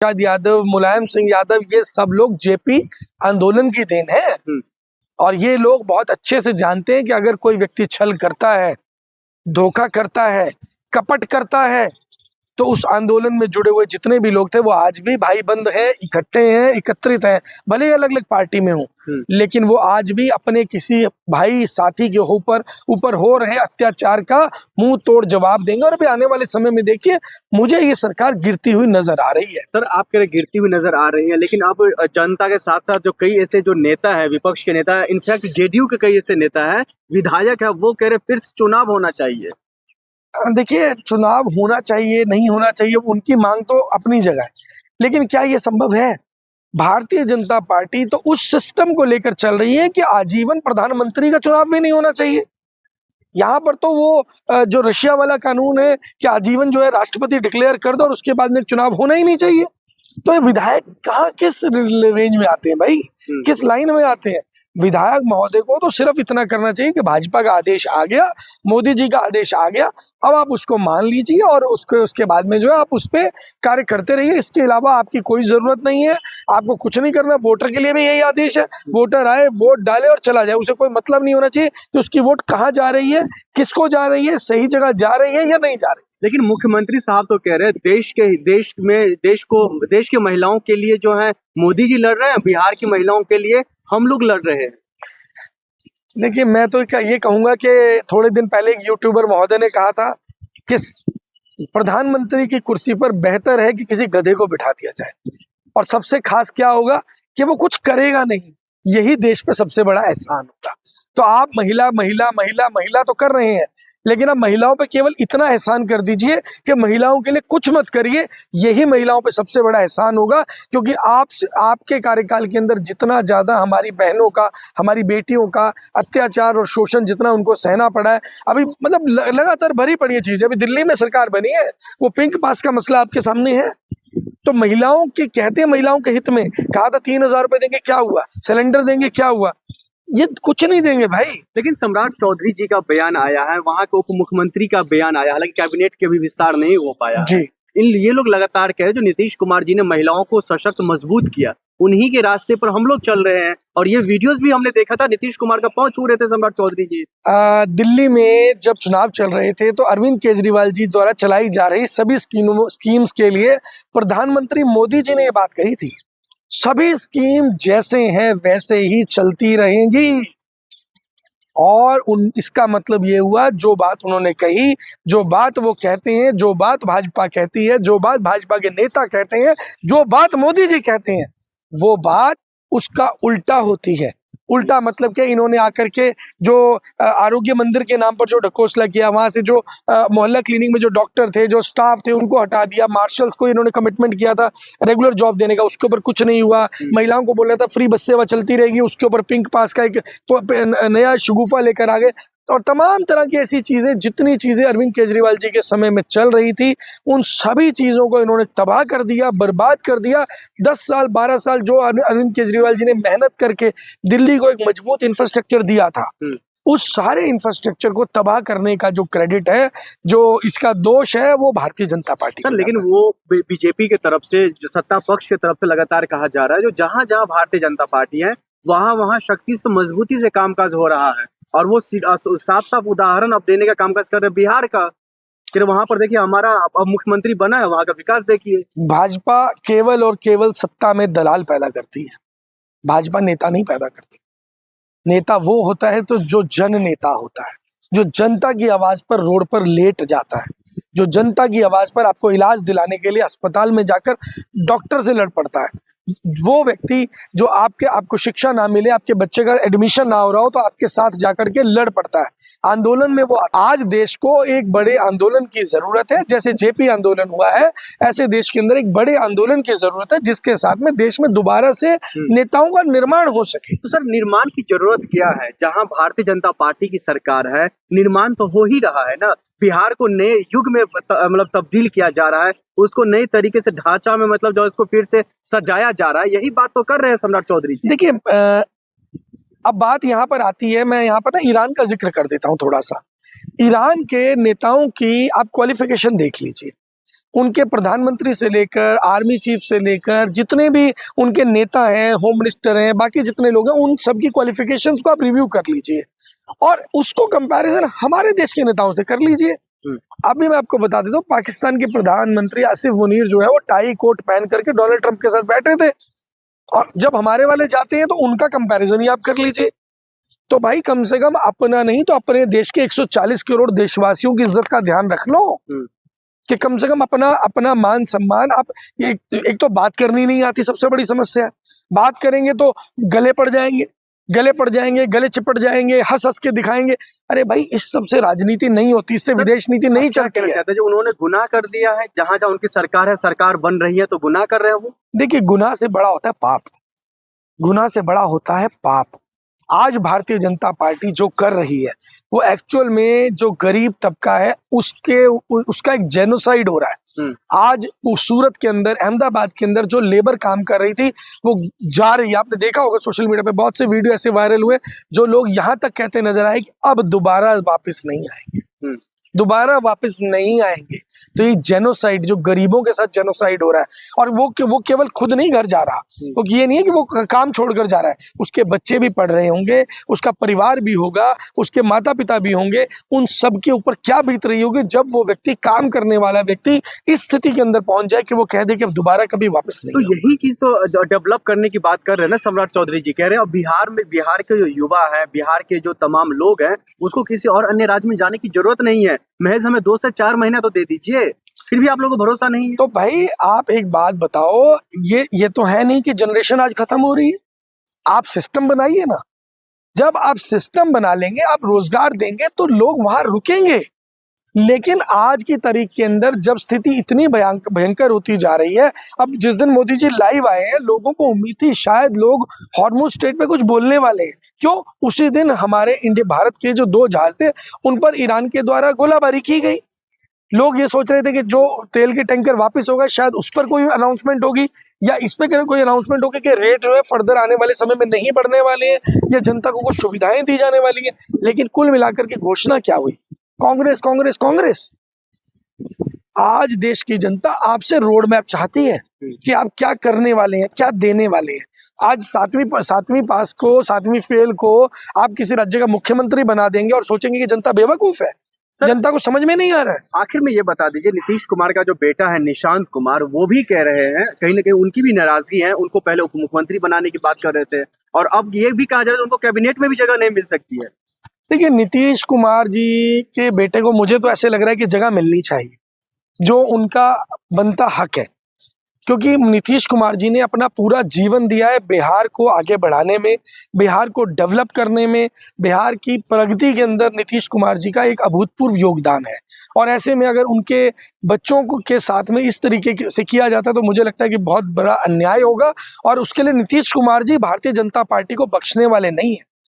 प्रसाद यादव, मुलायम सिंह यादव, ये सब लोग जेपी आंदोलन की देन है। और ये लोग बहुत अच्छे से जानते हैं कि अगर कोई व्यक्ति छल करता है, धोखा करता है, कपट करता है, तो उस आंदोलन में जुड़े हुए जितने भी लोग थे वो आज भी भाई बंद हैं, इकट्ठे हैं, एकत्रित हैं। भले ही अलग अलग पार्टी में हो, लेकिन वो आज भी अपने किसी भाई साथी के ऊपर हो रहे अत्याचार का मुंह तोड़ जवाब देंगे। और अभी आने वाले समय में देखिए, मुझे ये सरकार गिरती हुई नजर आ रही है। सर, आप कह रहे गिरती हुई नजर आ रही है, लेकिन अब जनता के साथ साथ जो कई ऐसे जो नेता है, विपक्ष के नेता है, इनफैक्ट जेडीयू के कई ऐसे नेता है, विधायक है, वो कह रहे फिर चुनाव होना चाहिए। देखिए, चुनाव होना चाहिए नहीं होना चाहिए, उनकी मांग तो अपनी जगह है, लेकिन क्या ये संभव है? भारतीय जनता पार्टी तो उस सिस्टम को लेकर चल रही है कि आजीवन प्रधानमंत्री का चुनाव भी नहीं होना चाहिए। यहाँ पर तो वो जो रशिया वाला कानून है कि आजीवन जो है राष्ट्रपति डिक्लेयर कर दो और उसके बाद में चुनाव होना ही नहीं चाहिए। तो ये विधायक कहाँ किस रेंज में आते हैं भाई, किस लाइन में आते हैं? विधायक महोदय को तो सिर्फ इतना करना चाहिए कि भाजपा का आदेश आ गया, मोदी जी का आदेश आ गया, अब आप उसको मान लीजिए और उसके बाद में जो है आप उस पर कार्य करते रहिए। इसके अलावा आपकी कोई जरूरत नहीं है, आपको कुछ नहीं करना। वोटर के लिए भी यही आदेश है, वोटर आए, वोट डाले और चला जाए। उसे कोई मतलब नहीं होना चाहिए कि उसकी वोट कहाँ जा रही है, किसको जा रही है, सही जगह जा रही है या नहीं जा रही। लेकिन मुख्यमंत्री साहब तो कह रहे हैं देश की महिलाओं के लिए जो है मोदी जी लड़ रहे हैं, बिहार की महिलाओं के लिए हम लोग लड़ रहे हैं। देखिए, मैं तो ये कहूंगा कि थोड़े दिन पहले एक यूट्यूबर महोदय ने कहा था कि प्रधानमंत्री की कुर्सी पर बेहतर है कि किसी गधे को बिठा दिया जाए। और सबसे खास क्या होगा कि वो कुछ करेगा नहीं, यही देश पे सबसे बड़ा एहसान होगा। तो आप महिला महिला महिला महिला तो कर रहे हैं, लेकिन अब महिलाओं पे केवल इतना एहसान कर दीजिए कि महिलाओं के लिए कुछ मत करिए, यही महिलाओं पे सबसे बड़ा एहसान होगा। क्योंकि आपके कार्यकाल के अंदर जितना ज्यादा हमारी बहनों का, हमारी बेटियों का अत्याचार और शोषण जितना उनको सहना पड़ा है, अभी मतलब लगातार भरी पड़ी है चीजें। अभी दिल्ली में सरकार बनी है, वो पिंक पास का मसला आपके सामने है। तो महिलाओं के कहते हैं, महिलाओं के हित में कहा था 3,000 रुपए देंगे, क्या हुआ? सिलेंडर देंगे, क्या हुआ? ये कुछ नहीं देंगे भाई। लेकिन सम्राट चौधरी जी का बयान आया है, वहां के उप मुख्यमंत्री का बयान आया, हालांकि कैबिनेट के भी विस्तार नहीं हो पाया जी। ये लोग लगातार कह रहे हैं जो नीतीश कुमार जी ने महिलाओं को सशक्त मजबूत किया, उन्हीं के रास्ते पर हम लोग चल रहे हैं। और ये वीडियोस भी हमने देखा था, नीतीश कुमार का पांव छू रहे थे सम्राट चौधरी जी। दिल्ली में जब चुनाव चल रहे थे तो अरविंद केजरीवाल जी द्वारा चलाई जा रही सभी स्कीम्स के लिए प्रधानमंत्री मोदी जी ने ये बात कही थी, सभी स्कीम जैसे हैं वैसे ही चलती रहेंगी। और इसका मतलब ये हुआ, जो बात उन्होंने कही, जो बात वो कहते हैं, जो बात भाजपा कहती है, जो बात भाजपा के नेता कहते हैं, जो बात मोदी जी कहते हैं, वो बात उसका उल्टा होती है। उल्टा मतलब क्या? इन्होंने आकर के जो आरोग्य मंदिर के नाम पर जो ढकोसला किया, वहां से जो मोहल्ला क्लिनिक में जो डॉक्टर थे, जो स्टाफ थे, उनको हटा दिया। मार्शल्स को इन्होंने कमिटमेंट किया था रेगुलर जॉब देने का, उसके ऊपर कुछ नहीं हुआ। महिलाओं को बोला था फ्री बस सेवा चलती रहेगी, उसके ऊपर पिंक पास का एक नया शगुफा लेकर आ गए। और तमाम तरह की ऐसी चीजें, जितनी चीजें अरविंद केजरीवाल जी के समय में चल रही थी, उन सभी चीजों को इन्होंने तबाह कर दिया, बर्बाद कर दिया। 10 साल 12 साल जो अरविंद केजरीवाल जी ने मेहनत करके दिल्ली को एक मजबूत इंफ्रास्ट्रक्चर दिया था, उस सारे इंफ्रास्ट्रक्चर को तबाह करने का जो क्रेडिट है, जो इसका दोष है, वो भारतीय जनता पार्टी सर। लेकिन वो बीजेपी की तरफ से, जो सत्ता पक्ष की तरफ से लगातार कहा जा रहा है, जो जहां जहां भारतीय जनता पार्टी है वहां वहां शक्ति से, मजबूती से कामकाज हो रहा है। और वो साफ साफ उदाहरण अब देने का कामकाज कर रहे हैं बिहार का, कि वहां पर देखिए हमारा अब मुख्यमंत्री बना है, वहां का विकास देखिए। भाजपा केवल और केवल सत्ता में दलाल पैदा करती है, भाजपा नेता नहीं पैदा करती। नेता वो होता है तो जो जन नेता होता है, जो जनता की आवाज पर रोड पर लेट जाता है, जो जनता की आवाज पर आपको इलाज दिलाने के लिए अस्पताल में जाकर डॉक्टर से लड़ पड़ता है। वो व्यक्ति जो आपको शिक्षा ना मिले, आपके बच्चे का एडमिशन ना हो रहा हो, तो आपके साथ जाकर के लड़ पड़ता है। आंदोलन में वो, आज देश को एक बड़े आंदोलन की जरूरत है। जैसे जेपी आंदोलन हुआ है, ऐसे देश के अंदर एक बड़े आंदोलन की जरूरत है, जिसके साथ में देश में दोबारा से नेताओं का निर्माण हो सके। तो सर, निर्माण की जरूरत क्या है? जहां भारतीय जनता पार्टी की सरकार है, निर्माण तो हो ही रहा है ना। बिहार को नए युग में मतलब तब्दील किया जा रहा है, उसको नए तरीके से ढांचा में मतलब जो इसको फिर से सजाया जा रहा है, यही बात तो कर रहे हैं सम्राट चौधरी जी। देखिए, अब बात यहाँ पर आती है, मैं यहाँ पर ना ईरान का जिक्र कर देता हूँ थोड़ा सा। ईरान के नेताओं की आप क्वालिफिकेशन देख लीजिए। उनके प्रधानमंत्री से लेकर आर्मी चीफ से लेकर जितने भी उनके नेता हैं, होम मिनिस्टर हैं, बाकी जितने लोग हैं, उन सबकी क्वालिफिकेशंस को आप रिव्यू कर लीजिए और उसको कंपैरिजन हमारे देश के नेताओं से कर लीजिए। अभी मैं आपको बता देता हूँ, पाकिस्तान के प्रधानमंत्री आसिफ मुनीर जो है वो टाई कोट पहन करके डोनाल्ड ट्रंप के साथ बैठे थे, और जब हमारे वाले जाते हैं तो उनका कंपैरिजन ही आप कर लीजिए। तो भाई कम से कम अपना नहीं तो अपने देश के 140 करोड़ देशवासियों की इज्जत का ध्यान रख लो कि कम से कम अपना मान सम्मान आप। एक तो बात करनी नहीं आती, सबसे बड़ी समस्या है। बात करेंगे तो गले पड़ जाएंगे, गले चिपट जाएंगे, हंस हंस के दिखाएंगे। अरे भाई इस सब से राजनीति नहीं होती, इससे विदेश नीति नहीं चलती है। जो उन्होंने गुनाह कर दिया है, जहां जहां उनकी सरकार है, सरकार बन रही है, तो गुनाह कर रहे हैं वो। देखिए, गुनाह से बड़ा होता है पाप, गुनाह से बड़ा होता है पाप। आज भारतीय जनता पार्टी जो कर रही है वो एक्चुअल में जो गरीब तबका है उसका एक जेनोसाइड हो रहा है। आज सूरत के अंदर, अहमदाबाद के अंदर जो लेबर काम कर रही थी वो जा रही है। आपने देखा होगा सोशल मीडिया पे बहुत से वीडियो ऐसे वायरल हुए, जो लोग यहाँ तक कहते नजर आए कि अब दोबारा वापस नहीं आएंगे, दोबारा वापस नहीं आएंगे। तो ये जेनोसाइड, जो गरीबों के साथ जेनोसाइड हो रहा है, और वो केवल खुद नहीं घर जा रहा, वो ये नहीं है कि वो काम छोड़कर जा रहा है, उसके बच्चे भी पढ़ रहे होंगे, उसका परिवार भी होगा, उसके माता पिता भी होंगे। उन सब के ऊपर क्या बीत रही होगी जब वो व्यक्ति, काम करने वाला व्यक्ति, इस स्थिति के अंदर पहुंच जाए कि वो कह दे कि अब दोबारा कभी वापस नहीं। तो यही चीज तो डेवलप करने की बात कर रहे हैं ना सम्राट चौधरी जी, कह रहे हैं अब बिहार के जो युवा है, बिहार के जो तमाम लोग हैं, उसको किसी और अन्य राज्य में जाने की जरूरत नहीं है, महज हमें 2 से 4 महीना तो दे दीजिए। फिर भी आप लोगों को भरोसा नहीं है। तो भाई आप एक बात बताओ, ये तो है नहीं कि जनरेशन आज खत्म हो रही है। आप सिस्टम बनाइए ना, जब आप सिस्टम बना लेंगे, आप रोजगार देंगे तो लोग वहां रुकेंगे। लेकिन आज की तारीख के अंदर जब स्थिति इतनी भयंकर होती जा रही है, अब जिस दिन मोदी जी लाइव आए हैं, लोगों को उम्मीद थी शायद लोग हॉर्मुज स्ट्रेट पे कुछ बोलने वाले हैं। क्यों? उसी दिन हमारे भारत के जो 2 जहाज थे उन पर ईरान के द्वारा गोलाबारी की गई। लोग ये सोच रहे थे कि जो तेल के टैंकर वापस होगा शायद उस पर कोई अनाउंसमेंट होगी, या इस पे कोई अनाउंसमेंट होगी कि रेट जो है फर्दर आने वाले समय में नहीं बढ़ने वाले हैं, या जनता को कुछ सुविधाएं दी जाने वाली हैं। लेकिन कुल मिलाकर के घोषणा क्या हुई? कांग्रेस कांग्रेस कांग्रेस। आज देश की जनता आपसे रोड मैप चाहती है कि आप क्या करने वाले हैं, क्या देने वाले हैं। आज 7वीं पास को, 7वीं फेल को आप किसी राज्य का मुख्यमंत्री बना देंगे और सोचेंगे कि जनता बेवकूफ है, जनता को समझ में नहीं आ रहा है। आखिर में ये बता दीजिए, नीतीश कुमार का जो बेटा है निशांत कुमार, वो भी कह रहे हैं कहीं ना कहीं उनकी भी नाराजगी है, उनको पहले उप मुख्यमंत्री बनाने की बात कर रहे थे और अब ये भी कहा जा रहा है उनको कैबिनेट में भी जगह नहीं मिल सकती है। देखिए, नीतीश कुमार जी के बेटे को मुझे तो ऐसे लग रहा है कि जगह मिलनी चाहिए, जो उनका बनता हक है, क्योंकि नीतीश कुमार जी ने अपना पूरा जीवन दिया है बिहार को आगे बढ़ाने में, बिहार को डेवलप करने में। बिहार की प्रगति के अंदर नीतीश कुमार जी का एक अभूतपूर्व योगदान है, और ऐसे में अगर उनके बच्चों को के साथ में इस तरीके से किया जाता है तो मुझे लगता है कि बहुत बड़ा अन्याय होगा, और उसके लिए नीतीश कुमार जी भारतीय जनता पार्टी को बख्शने वाले नहीं है।